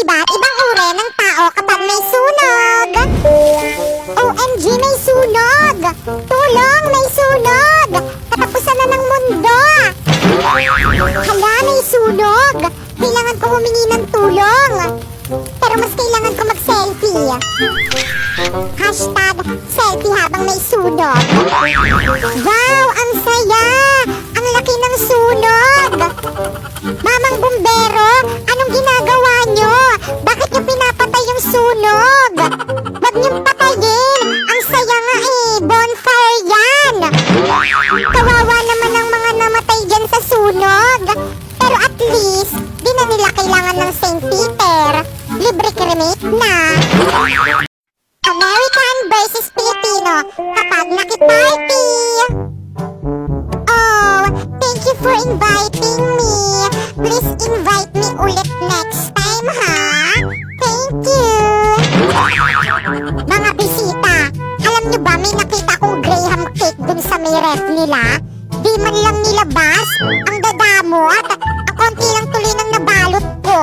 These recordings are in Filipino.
iba't ibang uri ng tao kapag may sunog. OMG, may sunog! Tulong, may sunog! Katapusan na ng mundo! Hala, may sunog! Kailangan ko humingi ng tulong! Pero mas kailangan ko mag-selfie. Hashtag selfie habang may sunog. Wow, ang saya! Ang laki ng sunog! Mamang bumbero, anong ginagawa nyo? Bakit nyo pinapatay yung sunog? Wag niyong patayin! Ang saya nga eh! Bonfire yan! Kawawa naman ang mga namatay dyan sa sunog. Pero at least, di na nila kailangan ng St. Peter. Libre cremate na. American versus Filipino kapag nakiparty. Oh, thank you for inviting me. Please invite me ulit next time, ha? Thank you. Mga bisita, alam nyo ba may nakita kong Graham cake dun sa may ref nila? Di man lang nilabas, ang dadamot, ang konti lang tuloy ng nabalot ko.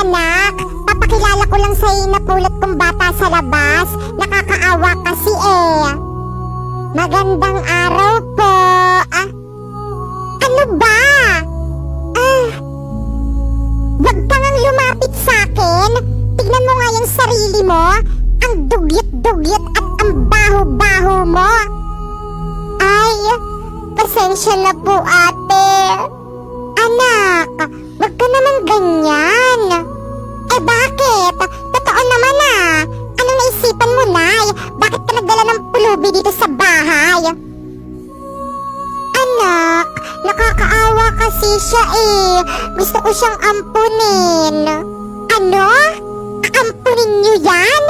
Anak, papakilala ko lang sa'yo na pulot kong bata sa labas. Nakakaawa kasi eh. Magandang araw po. Ano ba? Wag ka ngang lumapit sa'kin. Tignan mo nga yung sarili mo. Ang dugyot-dugyot at ang baho-baho mo. Ay, pasensya na po ate. Anak, wag ka naman ganyan. Eh bakit? Totoo naman ah. Ano naisipan mo, Nay? Bakit ka nagdala ng pulubi dito sa bahay? Anak, nakakaawa kasi siya eh. Gusto ko siyang ampunin. Ano? Aampunin niyo yan?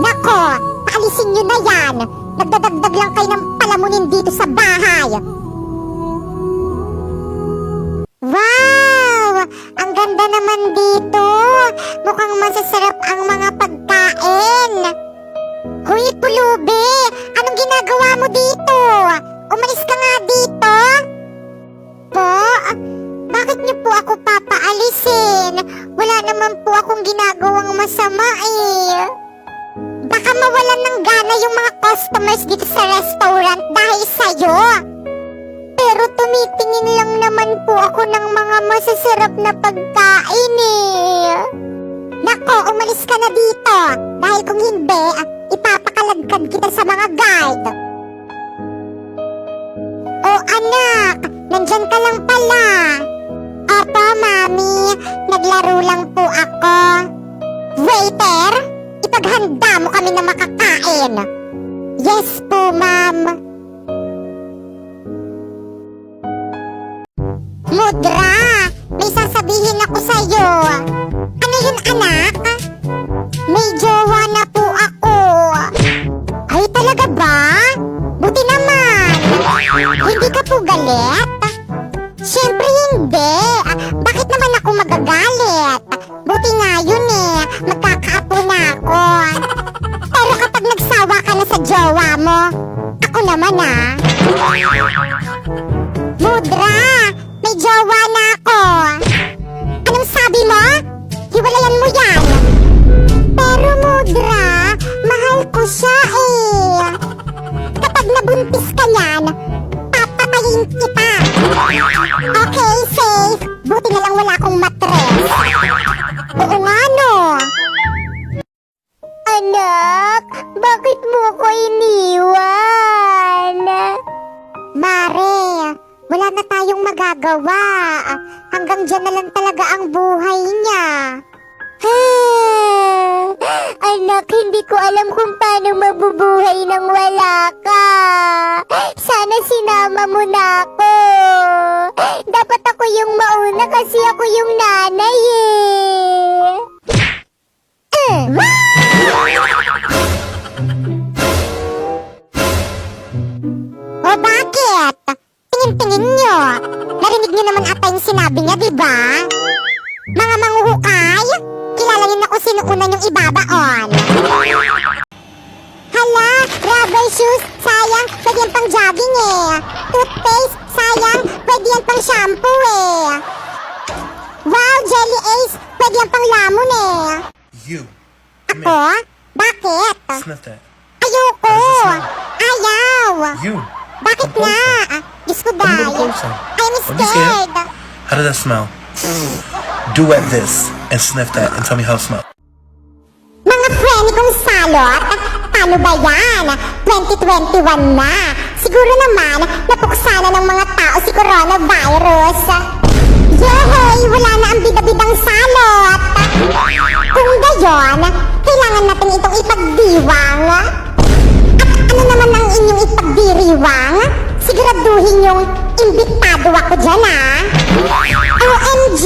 Nako, paalisin niyo na yan. Nagdadagdag lang kayo ng palamunin dito sa bahay. Wow! Ang ganda naman dito. Mukhang masasarap ang mga pagkain. Hoy, pulubi! Anong ginagawa mo dito? Umalis ka nga dito. Po? Bakit niyo po ako papaalisin? Wala naman po akong ginagawang masama eh. Baka mawalan ng gana yung mga customers dito sa restaurant dahil sa'yo. Pero tumitingin lang naman po ako ng mga masasarap na pagkain eh. Nako, umalis ka na dito. Dahil kung hindi, ipapakaladkad kita sa mga guard. Oh anak, nandyan ka lang pala. Opo, mami. Naglaro lang po ako. Waiter, ipaghanda mo kami na makakain. Yes po, ma'am. Mudra, may sasabihin ako sa'yo. Ano yun, anak? May jowa na po ako. Ay, talaga ba? Buti naman. Hindi ka po galit? Siyempre hindi. Bakit naman ako magagalit? Buti nga yun eh. Magkakaapo na ako. Pero kapag nagsawa ka na sa jowa mo, ako naman ah. Mudra, may jowa na ako. Anong sabi mo? Hiwalayan mo yan. Pero Mudra, mahal ko siya eh. Kapag nabuntis ka niyan, papatayin kita. Okay, safe. Buti na lang wala akong matres. Oo nga no. Anak, bakit mo ko iniwan? Mare, wala na tayong magagawa. Hanggang dyan na lang talaga ang buhay niya. Anak, hindi ko alam kung paano mabubuhay nang wala ka. Sana sinama mo na ako. Dapat ako yung mauna kasi ako yung nanay eh. O bakit? Tingin-tingin nyo. Narinig nyo naman ata yung sinabi niya, diba? Mga manghuhukay, kilala nyo na kung sino una nyong ibabaon. Hala, rubber shoes, sayang, pwede yan pang jogging eh. Toothpaste, sayang, pwede yan pang shampoo eh. pwede ang panglamon eh. You. Come Ako? here. Bakit? Sniff that. Ayoko. How does it smell? Ayaw. You. Bakit Come nga? closer. Diyos ko Come a little dahil. closer. I'm Don't be scared. scared. How does that smell? Duet this and sniff that and tell me how it smells. Mga premi kong salot, paano ba yan? 2021 na. Siguro naman, napuksa na ng mga tao si coronavirus. Yehey! Wala na ang bidabidang salot. Kung gayon, kailangan natin itong ipagdiwang. At ano naman ang inyong ipagdiriwang? Siguraduhin yung imbitado ako dyan, ah. OMG!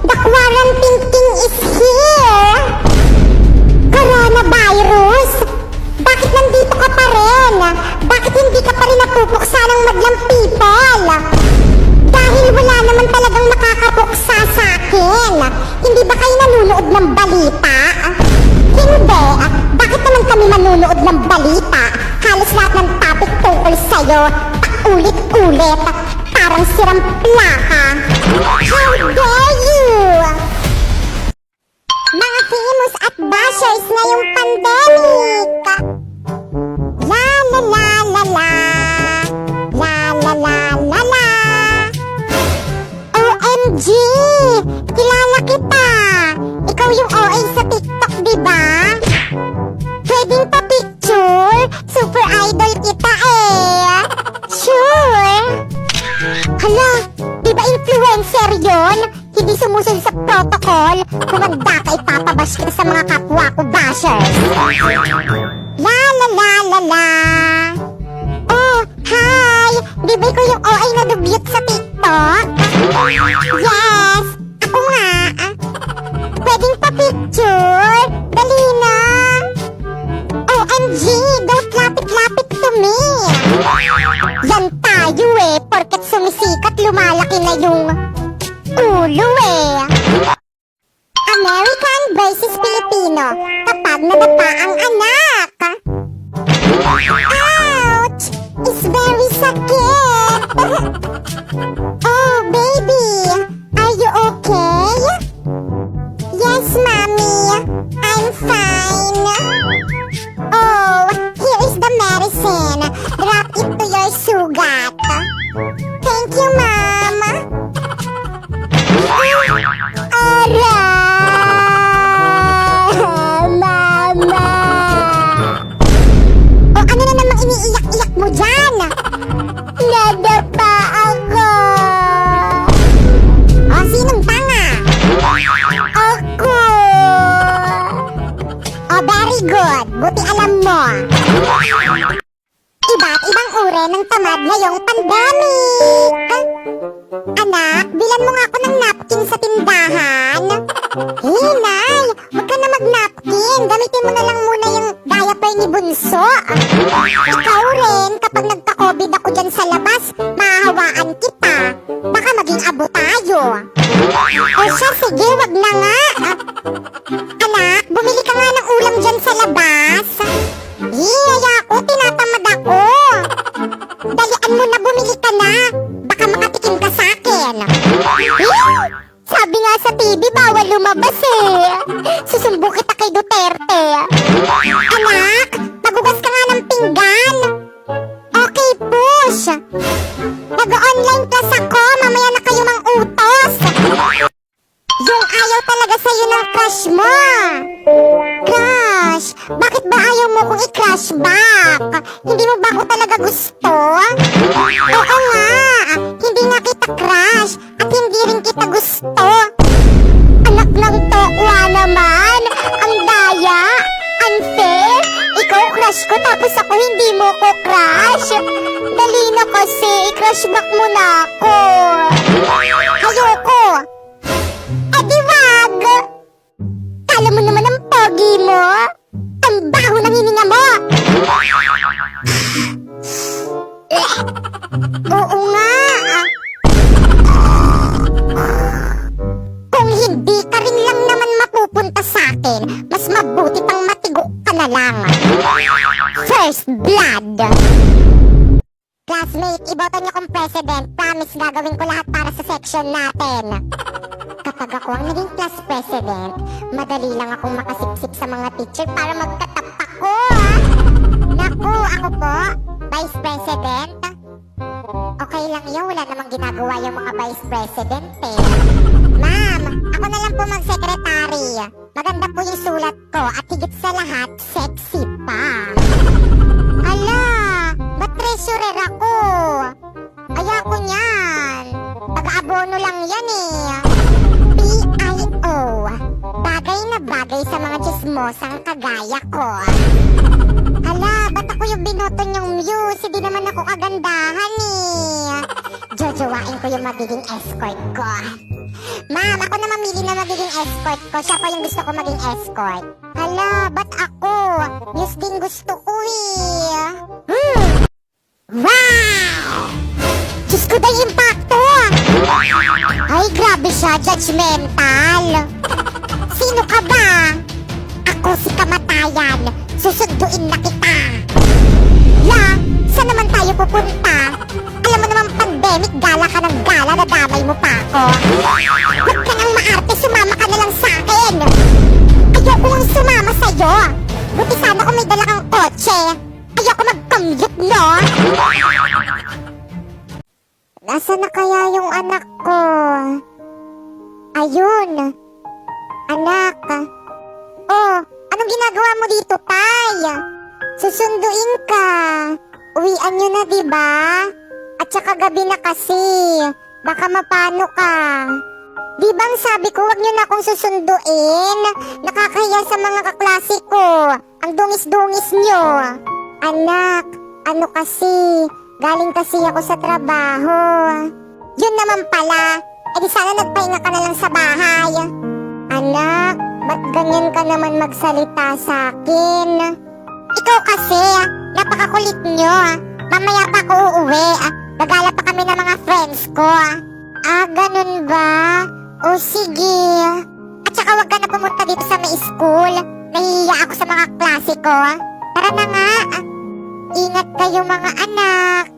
The quarantine king is here! Coronavirus! Bakit nandito ka pa rin? Bakit hindi ka pa rin napupuksa ng madlang people? Dahil wala naman talagang makakapuksa sa akin. Hindi ba kayo nanonood ng balita? Hindi. Bakit naman kami manonood ng balita? Halos lahat ng topic tungkol sa'yo, paulit-ulit. Parang sirang plaka. How dare you! Mga famous at bashers ngayong pandemic! La la la la la! La la la la la! OMG! Kilala kita! Ikaw yung OA sa TikTok, diba? Pwedeng pa-picture? Super idol kita eh! Sure! Hala, di ba influencer yon? Hindi sumusunod sa protocol. Kumanda ka, ipapabash kita sa mga kapwa ko bashers. La la la la la. Oh, hi! Di ba ikaw yung OA na dugyot sa TikTok? Yes! Ako nga. Pwedeng pa-picture? Dali na. OMG! Don't lapit-lapit to me. Yan tayo eh. Porket sumisikat, lumalaki na yung ulo eh. American versus Filipino kapag nadapa ang anak. Ouch! It's very sakit. Oh, baby. Are you okay? Yes, mommy. I'm fine. Oh, here is the medicine. Drop it to your sugat. Thank you, mom. Mama! O ano na namang iniiyak-iyak mo dyan? Nadapa ako! O sinong tanga? Ako! O very good, buti alam mo. Iba't ibang uri ng tamad ngayong pandemic. Anak, bilan mo nga ako ng napkin sa tindahan. Hey, Nay, huwag ka na mag-napkin. Gamitin mo na lang muna yung diaper ni Bunso. Ikaw rin, kapag nagka-COVID ako dyan sa labas, mahahawaan kita. Baka maging abo tayo. O siya, sige, wag na nga. Anak, bumili ka nga ng ulam dyan sa labas. Hiyaya ako, tinatamad ako. Dalian mo na, bumili ka na. Baka makatikim ka sa akin. Sabi nga sa TV, bawal lumabas eh. Susumbo kita kay Duterte. Anak, magugas ka nga ng pinggan. Okay, push. Nag-online class ako, mamaya na kayo mang utos. Yung ayaw talaga sa'yo ng crush mo. Crush, bakit ba ayaw mo kong i-crush back? Hindi mo ba ako talaga gusto? Oo nga, hindi nga kita crush at hindi rin kita gusto. Anak ng tokwa naman, ang daya, unfair. Ikaw crush ko tapos ako hindi mo ko crush. Dali na kasi, i-crush back mo na ako. Ayoko. Eh di wag! Kala mo naman ang pogi mo? Ang baho ng hininga mo! Oo nga! Kung hindi ka rin lang naman mapupunta sa akin, mas mabuti pang matigo ka na lang. First blood! Classmate, iboto niyo kong president. Promise gagawin ko lahat para sa section natin. Kapag ako ang naging class president, President, madali lang akong makasipsip sa mga teacher para magtatap ako. Naku, ako po, Vice President. Okay lang yun, wala namang ginagawa yung mga Vice President eh. Ma'am, ako na lang po mag-secretary. Maganda po yung sulat ko at higit sa lahat, sexy pa. Hala, ba't treasurer ako? Ayoko niyan. Taga-abono lang yan eh. PIO. Bagay na bagay sa mga chismosang kagaya ko. Hala, ba't ako yung binoto niyong muse? Hindi naman ako kagandahan eh. Jojowain ko yung magiging escort ko. Ma'am, ako na mamili na magiging escort ko. Siya pa yung gusto ko maging escort. Hala, ba't ako? Muse din gusto ko eh. Wow! Diyos ko na yung impacto! Ay, grabe siya, judgmental. Sino ka ba? Ako si Kamatayan. Susunduin na kita. La, saan naman tayo pupunta? Alam mo naman pandemic, gala ka ng gala, nadamay mo pa ako. Huwag ka nang maarte, sumama ka na lang sa akin. Ayoko nang sumama sa'yo. Buti sana kung may dala kang kotse. Ayoko mag-commute, no? Nasaan na kaya yung anak ko? Ayun. Anak. Oh, anong ginagawa mo dito, Tay? Susunduin ka. Uwian nyo na, diba? At saka gabi na kasi. Baka mapano ka. Di bang sabi ko wag nyo na akong susunduin? Nakakahiya sa mga kaklase ko. Ang dungis-dungis nyo. Anak, ano kasi? Galing kasi ako sa trabaho. Yun naman pala. E di sana nagpahinga ka na lang sa bahay. Anak, ba't ganyan ka naman magsalita sa akin? Ikaw kasi, napakakulit nyo. Mamaya pa ako uuwi. Gagala pa kami ng mga friends ko. Ganun ba? O sige. At saka wag ka na pumunta dito sa may school. Nahihiya ako sa mga klase ko. Tara na nga. Ingat kayo mga anak.